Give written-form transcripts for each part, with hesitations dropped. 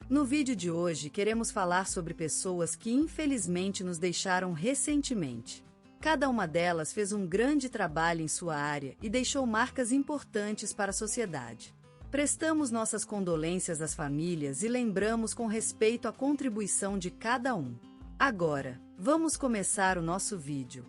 No vídeo de hoje queremos falar sobre pessoas que infelizmente nos deixaram recentemente. Cada uma delas fez um grande trabalho em sua área e deixou marcas importantes para a sociedade. Prestamos nossas condolências às famílias e lembramos com respeito a contribuição de cada um. Agora, vamos começar o nosso vídeo.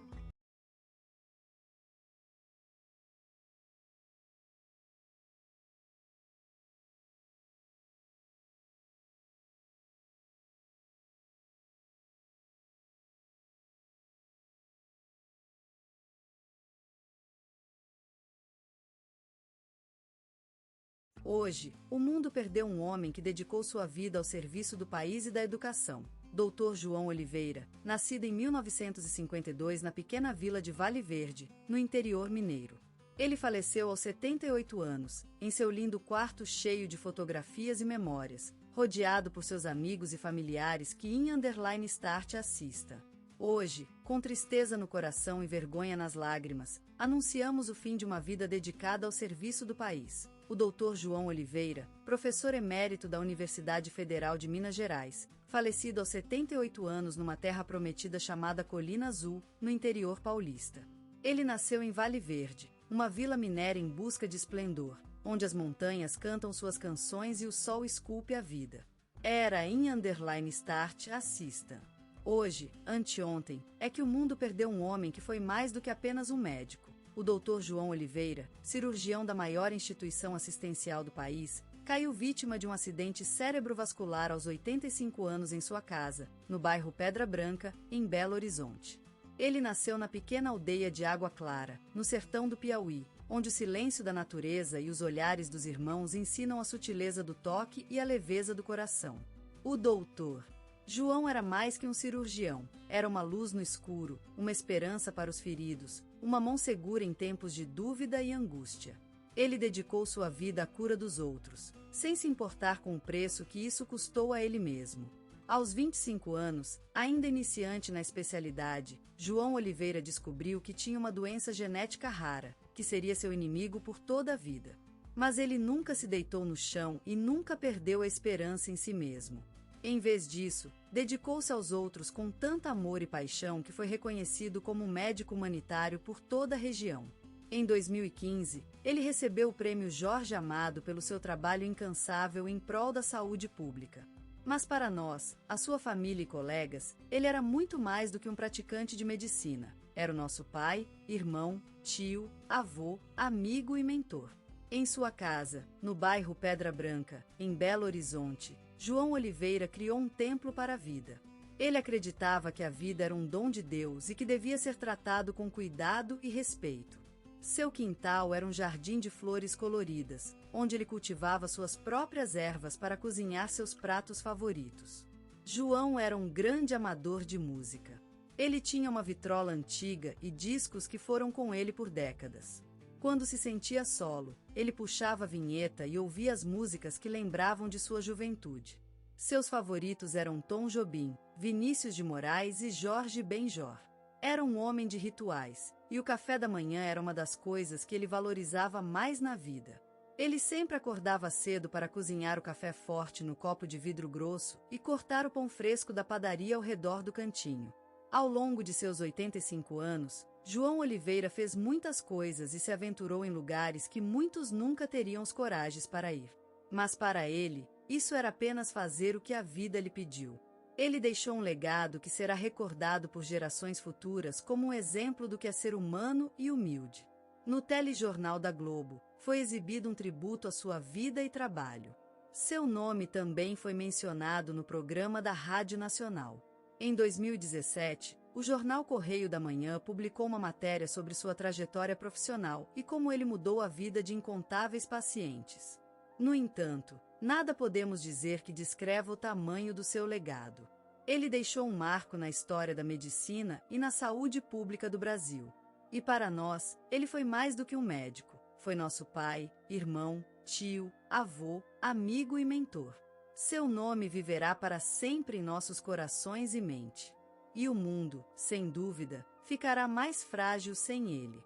Hoje, o mundo perdeu um homem que dedicou sua vida ao serviço do país e da educação. Dr. João Oliveira, nascido em 1952 na pequena vila de Vale Verde, no interior mineiro. Ele faleceu aos 78 anos, em seu lindo quarto cheio de fotografias e memórias, rodeado por seus amigos e familiares que _start assista. Hoje, com tristeza no coração e vergonha nas lágrimas, anunciamos o fim de uma vida dedicada ao serviço do país. O Dr. João Oliveira, professor emérito da Universidade Federal de Minas Gerais, falecido aos 78 anos numa terra prometida chamada Colina Azul, no interior paulista. Ele nasceu em Vale Verde, uma vila mineira em busca de esplendor, onde as montanhas cantam suas canções e o sol esculpe a vida. Era _start assista. Hoje, anteontem, é que o mundo perdeu um homem que foi mais do que apenas um médico. O Dr. João Oliveira, cirurgião da maior instituição assistencial do país, caiu vítima de um acidente cerebrovascular aos 85 anos em sua casa, no bairro Pedra Branca, em Belo Horizonte. Ele nasceu na pequena aldeia de Água Clara, no sertão do Piauí, onde o silêncio da natureza e os olhares dos irmãos ensinam a sutileza do toque e a leveza do coração. O Dr. João era mais que um cirurgião, era uma luz no escuro, uma esperança para os feridos, uma mão segura em tempos de dúvida e angústia. Ele dedicou sua vida à cura dos outros, sem se importar com o preço que isso custou a ele mesmo. Aos 25 anos, ainda iniciante na especialidade, João Oliveira descobriu que tinha uma doença genética rara, que seria seu inimigo por toda a vida. Mas ele nunca se deitou no chão e nunca perdeu a esperança em si mesmo. Em vez disso, dedicou-se aos outros com tanto amor e paixão que foi reconhecido como médico humanitário por toda a região. Em 2015, ele recebeu o prêmio Jorge Amado pelo seu trabalho incansável em prol da saúde pública. Mas para nós, a sua família e colegas, ele era muito mais do que um praticante de medicina. Era o nosso pai, irmão, tio, avô, amigo e mentor. Em sua casa, no bairro Pedra Branca, em Belo Horizonte, João Oliveira criou um templo para a vida. Ele acreditava que a vida era um dom de Deus e que devia ser tratado com cuidado e respeito. Seu quintal era um jardim de flores coloridas, onde ele cultivava suas próprias ervas para cozinhar seus pratos favoritos. João era um grande amador de música. Ele tinha uma vitrola antiga e discos que foram com ele por décadas. Quando se sentia solo, ele puxava a vinheta e ouvia as músicas que lembravam de sua juventude. Seus favoritos eram Tom Jobim, Vinícius de Moraes e Jorge Benjor. Era um homem de rituais, e o café da manhã era uma das coisas que ele valorizava mais na vida. Ele sempre acordava cedo para cozinhar o café forte no copo de vidro grosso e cortar o pão fresco da padaria ao redor do cantinho. Ao longo de seus 85 anos, João Oliveira fez muitas coisas e se aventurou em lugares que muitos nunca teriam os coragens para ir. Mas para ele, isso era apenas fazer o que a vida lhe pediu. Ele deixou um legado que será recordado por gerações futuras como um exemplo do que é ser humano e humilde. No telejornal da Globo, foi exibido um tributo à sua vida e trabalho. Seu nome também foi mencionado no programa da Rádio Nacional. Em 2017, o jornal Correio da Manhã publicou uma matéria sobre sua trajetória profissional e como ele mudou a vida de incontáveis pacientes. No entanto, nada podemos dizer que descreva o tamanho do seu legado. Ele deixou um marco na história da medicina e na saúde pública do Brasil. E para nós, ele foi mais do que um médico. Foi nosso pai, irmão, tio, avô, amigo e mentor. Seu nome viverá para sempre em nossos corações e mente. E o mundo, sem dúvida, ficará mais frágil sem ele.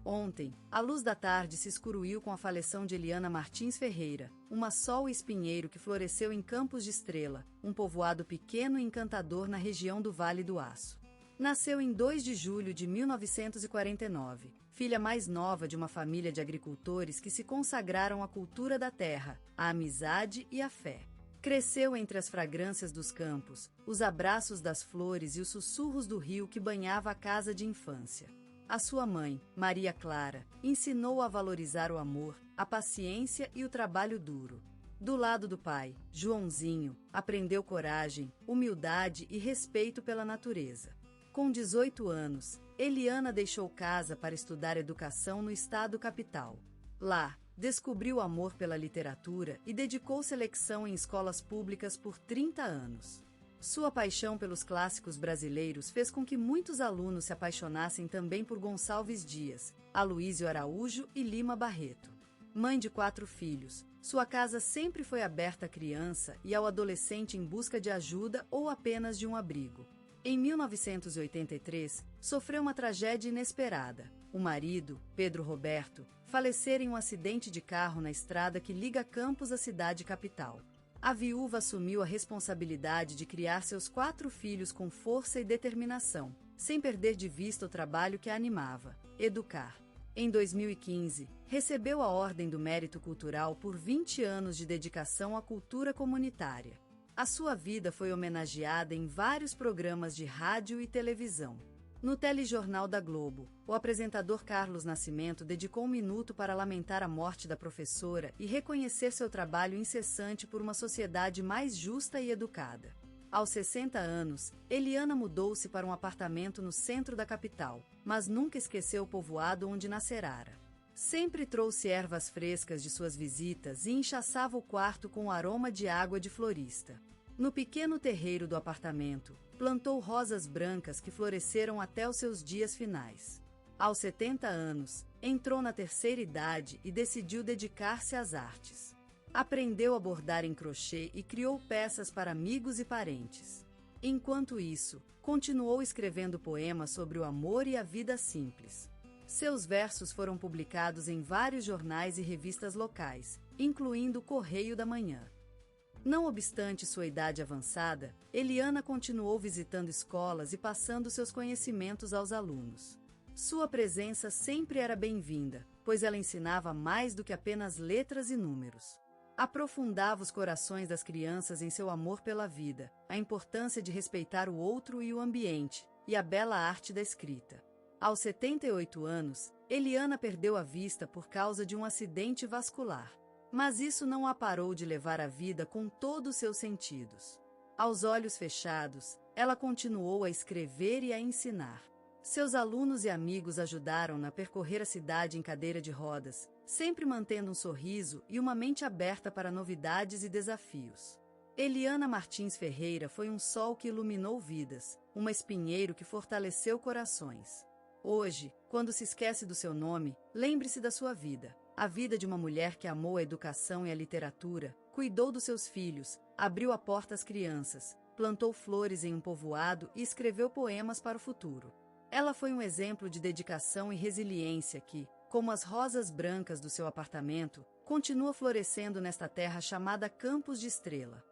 Ontem, a luz da tarde se escuruiu com a faleção de Eliana Martins Ferreira, uma sol e espinheiro que floresceu em Campos de Estrela, um povoado pequeno e encantador na região do Vale do Aço. Nasceu em 2 de julho de 1949, filha mais nova de uma família de agricultores que se consagraram à cultura da terra, à amizade e à fé. Cresceu entre as fragrâncias dos campos, os abraços das flores e os sussurros do rio que banhava a casa de infância. A sua mãe, Maria Clara, ensinou a valorizar o amor, a paciência e o trabalho duro. Do lado do pai, Joãozinho, aprendeu coragem, humildade e respeito pela natureza. Com 18 anos, Eliana deixou casa para estudar educação no estado capital. Lá, descobriu amor pela literatura e dedicou-se à leção em escolas públicas por 30 anos. Sua paixão pelos clássicos brasileiros fez com que muitos alunos se apaixonassem também por Gonçalves Dias, Aloísio Araújo e Lima Barreto. Mãe de 4 filhos, sua casa sempre foi aberta à criança e ao adolescente em busca de ajuda ou apenas de um abrigo. Em 1983, sofreu uma tragédia inesperada. O marido, Pedro Roberto, falecera em um acidente de carro na estrada que liga Campos à cidade capital. A viúva assumiu a responsabilidade de criar seus 4 filhos com força e determinação, sem perder de vista o trabalho que a animava: educar. Em 2015, recebeu a Ordem do Mérito Cultural por 20 anos de dedicação à cultura comunitária. A sua vida foi homenageada em vários programas de rádio e televisão. No telejornal da Globo, o apresentador Carlos Nascimento dedicou 1 minuto para lamentar a morte da professora e reconhecer seu trabalho incessante por uma sociedade mais justa e educada. Aos 60 anos, Eliana mudou-se para um apartamento no centro da capital, mas nunca esqueceu o povoado onde nascerara. Sempre trouxe ervas frescas de suas visitas e enxaçava o quarto com o aroma de água de florista. No pequeno terreiro do apartamento, plantou rosas brancas que floresceram até os seus dias finais. Aos 70 anos, entrou na terceira idade e decidiu dedicar-se às artes. Aprendeu a bordar em crochê e criou peças para amigos e parentes. Enquanto isso, continuou escrevendo poemas sobre o amor e a vida simples. Seus versos foram publicados em vários jornais e revistas locais, incluindo o Correio da Manhã. Não obstante sua idade avançada, Eliana continuou visitando escolas e passando seus conhecimentos aos alunos. Sua presença sempre era bem-vinda, pois ela ensinava mais do que apenas letras e números. Aprofundava os corações das crianças em seu amor pela vida, a importância de respeitar o outro e o ambiente, e a bela arte da escrita. Aos 78 anos, Eliana perdeu a vista por causa de um acidente vascular. Mas isso não a parou de levar a vida com todos os seus sentidos. Aos olhos fechados, ela continuou a escrever e a ensinar. Seus alunos e amigos ajudaram-na a percorrer a cidade em cadeira de rodas, sempre mantendo um sorriso e uma mente aberta para novidades e desafios. Eliana Martins Ferreira foi um sol que iluminou vidas, uma espinheiro que fortaleceu corações. Hoje, quando se esquece do seu nome, lembre-se da sua vida. A vida de uma mulher que amou a educação e a literatura, cuidou dos seus filhos, abriu a porta às crianças, plantou flores em um povoado e escreveu poemas para o futuro. Ela foi um exemplo de dedicação e resiliência que, como as rosas brancas do seu apartamento, continua florescendo nesta terra chamada Campos de Estrela.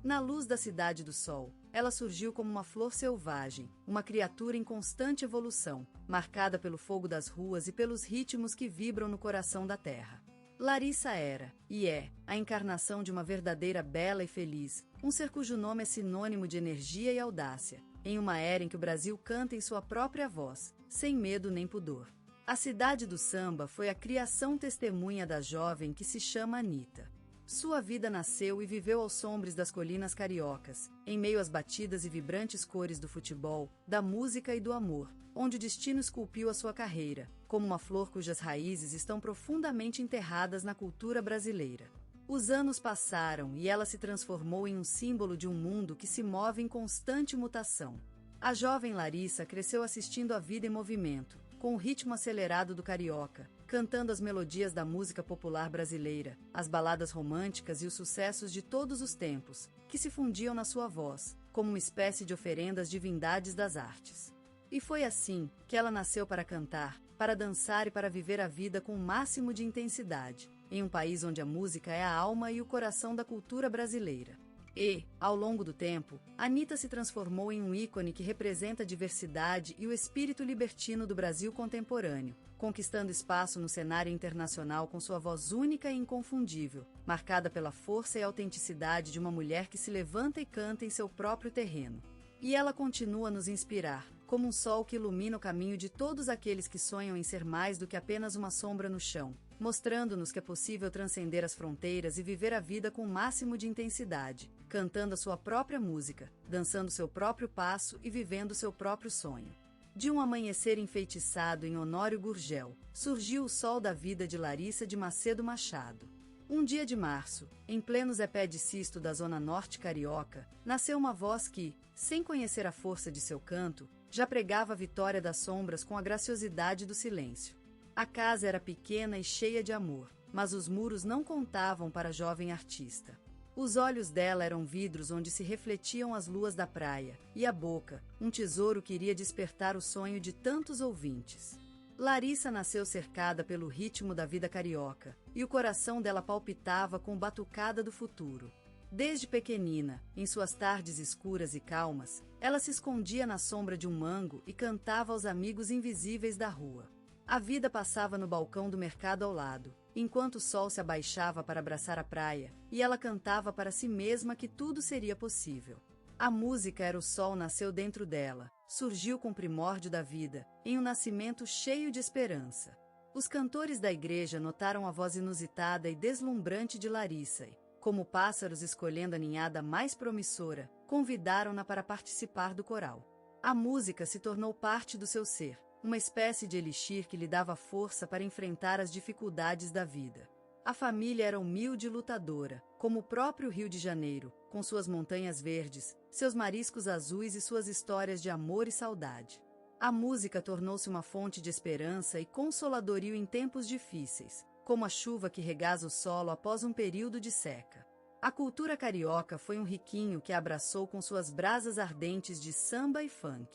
Na luz da Cidade do Sol, ela surgiu como uma flor selvagem, uma criatura em constante evolução, marcada pelo fogo das ruas e pelos ritmos que vibram no coração da terra. Larissa era, e é, a encarnação de uma verdadeira bela e feliz, um ser cujo nome é sinônimo de energia e audácia, em uma era em que o Brasil canta em sua própria voz, sem medo nem pudor. A Cidade do Samba foi a criação testemunha da jovem que se chama Anitta. Sua vida nasceu e viveu aos sombres das colinas cariocas, em meio às batidas e vibrantes cores do futebol, da música e do amor, onde o destino esculpiu a sua carreira, como uma flor cujas raízes estão profundamente enterradas na cultura brasileira. Os anos passaram e ela se transformou em um símbolo de um mundo que se move em constante mutação. A jovem Larissa cresceu assistindo a vida em movimento, com o ritmo acelerado do carioca, cantando as melodias da música popular brasileira, as baladas românticas e os sucessos de todos os tempos, que se fundiam na sua voz, como uma espécie de oferenda às divindades das artes. E foi assim que ela nasceu para cantar, para dançar e para viver a vida com o máximo de intensidade, em um país onde a música é a alma e o coração da cultura brasileira. E, ao longo do tempo, Anitta se transformou em um ícone que representa a diversidade e o espírito libertino do Brasil contemporâneo, conquistando espaço no cenário internacional com sua voz única e inconfundível, marcada pela força e autenticidade de uma mulher que se levanta e canta em seu próprio terreno. E ela continua a nos inspirar, como um sol que ilumina o caminho de todos aqueles que sonham em ser mais do que apenas uma sombra no chão, mostrando-nos que é possível transcender as fronteiras e viver a vida com o máximo de intensidade, cantando a sua própria música, dançando seu próprio passo e vivendo seu próprio sonho. De um amanhecer enfeitiçado em Honório Gurgel, surgiu o sol da vida de Larissa de Macedo Machado. Um dia de março, em pleno Zepé de Sisto da zona norte carioca, nasceu uma voz que, sem conhecer a força de seu canto, já pregava a vitória das sombras com a graciosidade do silêncio. A casa era pequena e cheia de amor, mas os muros não contavam para a jovem artista. Os olhos dela eram vidros onde se refletiam as luas da praia, e a boca, um tesouro que iria despertar o sonho de tantos ouvintes. Larissa nasceu cercada pelo ritmo da vida carioca, e o coração dela palpitava com batucada do futuro. Desde pequenina, em suas tardes escuras e calmas, ela se escondia na sombra de um mango e cantava aos amigos invisíveis da rua. A vida passava no balcão do mercado ao lado, enquanto o sol se abaixava para abraçar a praia, e ela cantava para si mesma que tudo seria possível. A música era o sol nasceu dentro dela, surgiu com o primórdio da vida, em um nascimento cheio de esperança. Os cantores da igreja notaram a voz inusitada e deslumbrante de Larissa e, como pássaros escolhendo a ninhada mais promissora, convidaram-na para participar do coral. A música se tornou parte do seu ser, uma espécie de elixir que lhe dava força para enfrentar as dificuldades da vida. A família era humilde e lutadora, como o próprio Rio de Janeiro, com suas montanhas verdes, seus mariscos azuis e suas histórias de amor e saudade. A música tornou-se uma fonte de esperança e consoladorio em tempos difíceis, como a chuva que regaza o solo após um período de seca. A cultura carioca foi um riquinho que a abraçou com suas brasas ardentes de samba e funk.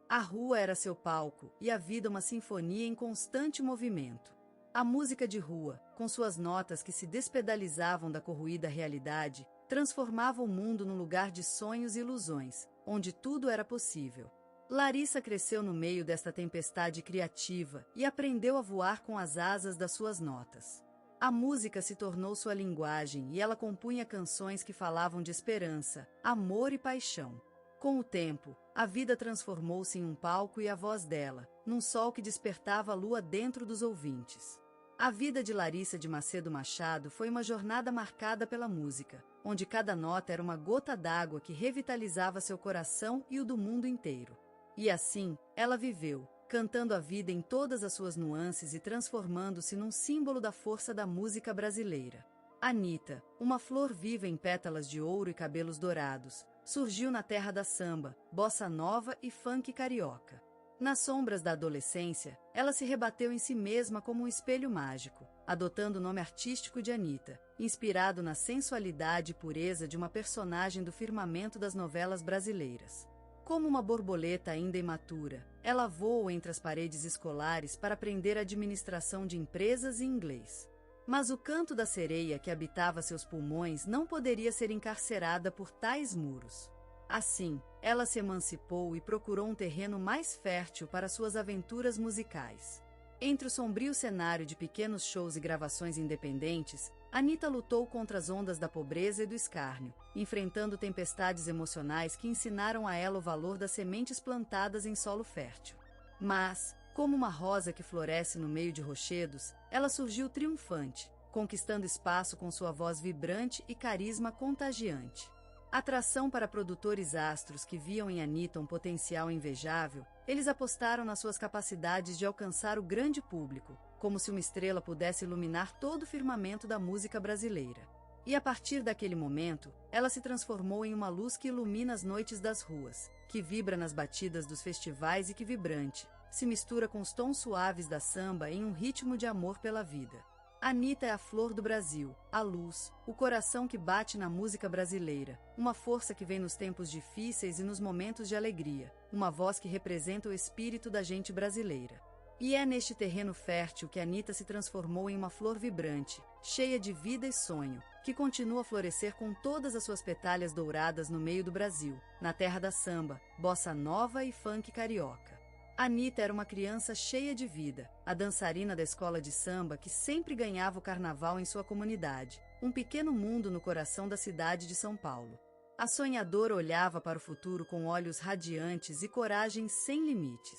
A rua era seu palco, e a vida uma sinfonia em constante movimento. A música de rua, com suas notas que se despedalizavam da corroída realidade, transformava o mundo num lugar de sonhos e ilusões, onde tudo era possível. Larissa cresceu no meio desta tempestade criativa e aprendeu a voar com as asas das suas notas. A música se tornou sua linguagem e ela compunha canções que falavam de esperança, amor e paixão. Com o tempo, a vida transformou-se em um palco e a voz dela, num sol que despertava a lua dentro dos ouvintes. A vida de Larissa de Macedo Machado foi uma jornada marcada pela música, onde cada nota era uma gota d'água que revitalizava seu coração e o do mundo inteiro. E assim, ela viveu, cantando a vida em todas as suas nuances e transformando-se num símbolo da força da música brasileira. Anitta, uma flor viva em pétalas de ouro e cabelos dourados, surgiu na terra da samba, bossa nova e funk carioca. Nas sombras da adolescência, ela se rebateu em si mesma como um espelho mágico, adotando o nome artístico de Anitta, inspirado na sensualidade e pureza de uma personagem do firmamento das novelas brasileiras. Como uma borboleta ainda imatura, ela voou entre as paredes escolares para aprender administração de empresas e inglês. Mas o canto da sereia que habitava seus pulmões não poderia ser encarcerada por tais muros. Assim, ela se emancipou e procurou um terreno mais fértil para suas aventuras musicais. Entre o sombrio cenário de pequenos shows e gravações independentes, Anitta lutou contra as ondas da pobreza e do escárnio, enfrentando tempestades emocionais que ensinaram a ela o valor das sementes plantadas em solo fértil. Mas, como uma rosa que floresce no meio de rochedos, ela surgiu triunfante, conquistando espaço com sua voz vibrante e carisma contagiante. Atração para produtores astros que viam em Anitta um potencial invejável, eles apostaram nas suas capacidades de alcançar o grande público, como se uma estrela pudesse iluminar todo o firmamento da música brasileira. E a partir daquele momento, ela se transformou em uma luz que ilumina as noites das ruas, que vibra nas batidas dos festivais e que vibrante, se mistura com os tons suaves da samba em um ritmo de amor pela vida. Anitta é a flor do Brasil, a luz, o coração que bate na música brasileira, uma força que vem nos tempos difíceis e nos momentos de alegria, uma voz que representa o espírito da gente brasileira. E é neste terreno fértil que Anitta se transformou em uma flor vibrante, cheia de vida e sonho, que continua a florescer com todas as suas petalhas douradas no meio do Brasil, na terra da samba, bossa nova e funk carioca. Anitta era uma criança cheia de vida, a dançarina da escola de samba que sempre ganhava o carnaval em sua comunidade, um pequeno mundo no coração da cidade de São Paulo. A sonhadora olhava para o futuro com olhos radiantes e coragem sem limites.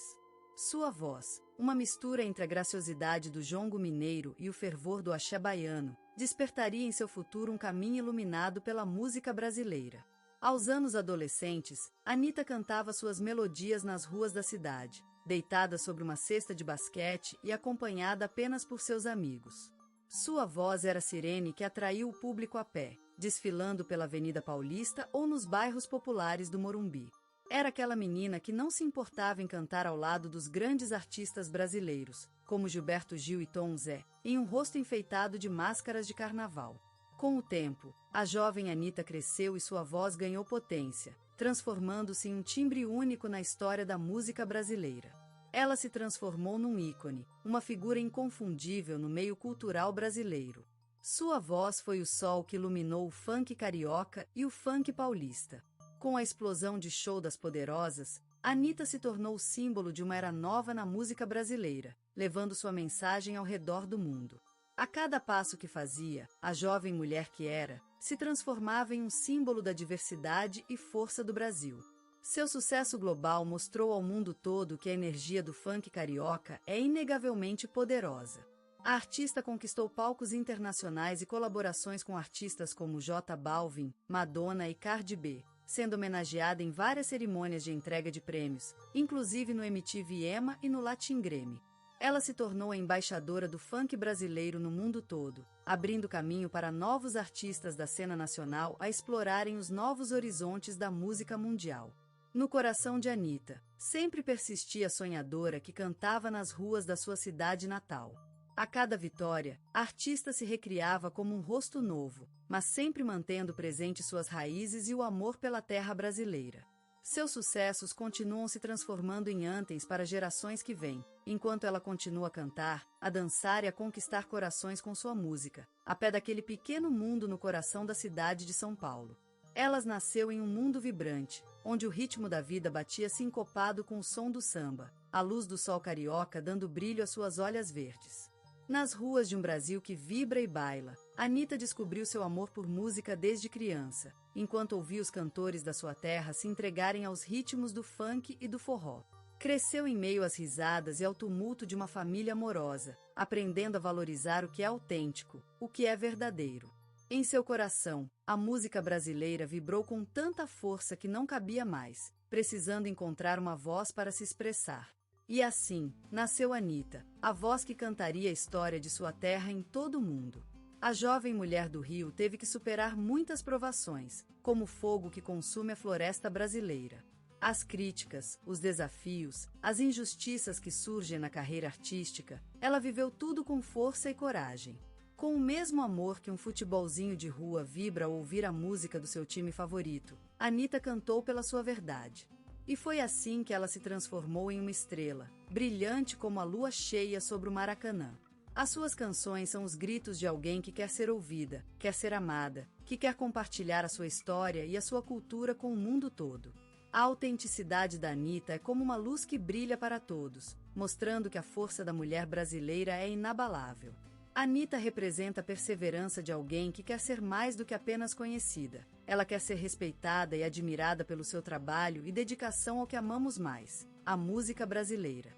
Sua voz, uma mistura entre a graciosidade do jongo mineiro e o fervor do axé baiano, despertaria em seu futuro um caminho iluminado pela música brasileira. Aos anos adolescentes, Anitta cantava suas melodias nas ruas da cidade, deitada sobre uma cesta de basquete e acompanhada apenas por seus amigos. Sua voz era a sirene que atraiu o público a pé, desfilando pela Avenida Paulista ou nos bairros populares do Morumbi. Era aquela menina que não se importava em cantar ao lado dos grandes artistas brasileiros, como Gilberto Gil e Tom Zé, em um rosto enfeitado de máscaras de carnaval. Com o tempo, a jovem Anitta cresceu e sua voz ganhou potência, transformando-se em um timbre único na história da música brasileira. Ela se transformou num ícone, uma figura inconfundível no meio cultural brasileiro. Sua voz foi o sol que iluminou o funk carioca e o funk paulista. Com a explosão de show das Poderosas, Anitta se tornou o símbolo de uma era nova na música brasileira, levando sua mensagem ao redor do mundo. A cada passo que fazia, a jovem mulher que era, se transformava em um símbolo da diversidade e força do Brasil. Seu sucesso global mostrou ao mundo todo que a energia do funk carioca é inegavelmente poderosa. A artista conquistou palcos internacionais e colaborações com artistas como J Balvin, Madonna e Cardi B, sendo homenageada em várias cerimônias de entrega de prêmios, inclusive no MTV EMA e no Latin Grammy. Ela se tornou a embaixadora do funk brasileiro no mundo todo, abrindo caminho para novos artistas da cena nacional a explorarem os novos horizontes da música mundial. No coração de Anitta, sempre persistia a sonhadora que cantava nas ruas da sua cidade natal. A cada vitória, a artista se recriava como um rosto novo, mas sempre mantendo presente suas raízes e o amor pela terra brasileira. Seus sucessos continuam se transformando em anthems para gerações que vêm, enquanto ela continua a cantar, a dançar e a conquistar corações com sua música, a pé daquele pequeno mundo no coração da cidade de São Paulo. Ela nasceu em um mundo vibrante, onde o ritmo da vida batia sincopado com o som do samba, a luz do sol carioca dando brilho às suas olhas verdes. Nas ruas de um Brasil que vibra e baila, Anitta descobriu seu amor por música desde criança, enquanto ouvia os cantores da sua terra se entregarem aos ritmos do funk e do forró. Cresceu em meio às risadas e ao tumulto de uma família amorosa, aprendendo a valorizar o que é autêntico, o que é verdadeiro. Em seu coração, a música brasileira vibrou com tanta força que não cabia mais, precisando encontrar uma voz para se expressar. E assim, nasceu Anitta, a voz que cantaria a história de sua terra em todo o mundo. A jovem mulher do Rio teve que superar muitas provações, como o fogo que consume a floresta brasileira. As críticas, os desafios, as injustiças que surgem na carreira artística, ela viveu tudo com força e coragem. Com o mesmo amor que um futebolzinho de rua vibra ao ouvir a música do seu time favorito, Anitta cantou pela sua verdade. E foi assim que ela se transformou em uma estrela, brilhante como a lua cheia sobre o Maracanã. As suas canções são os gritos de alguém que quer ser ouvida, quer ser amada, que quer compartilhar a sua história e a sua cultura com o mundo todo. A autenticidade da Anitta é como uma luz que brilha para todos, mostrando que a força da mulher brasileira é inabalável. Anitta representa a perseverança de alguém que quer ser mais do que apenas conhecida. Ela quer ser respeitada e admirada pelo seu trabalho e dedicação ao que amamos mais, a música brasileira.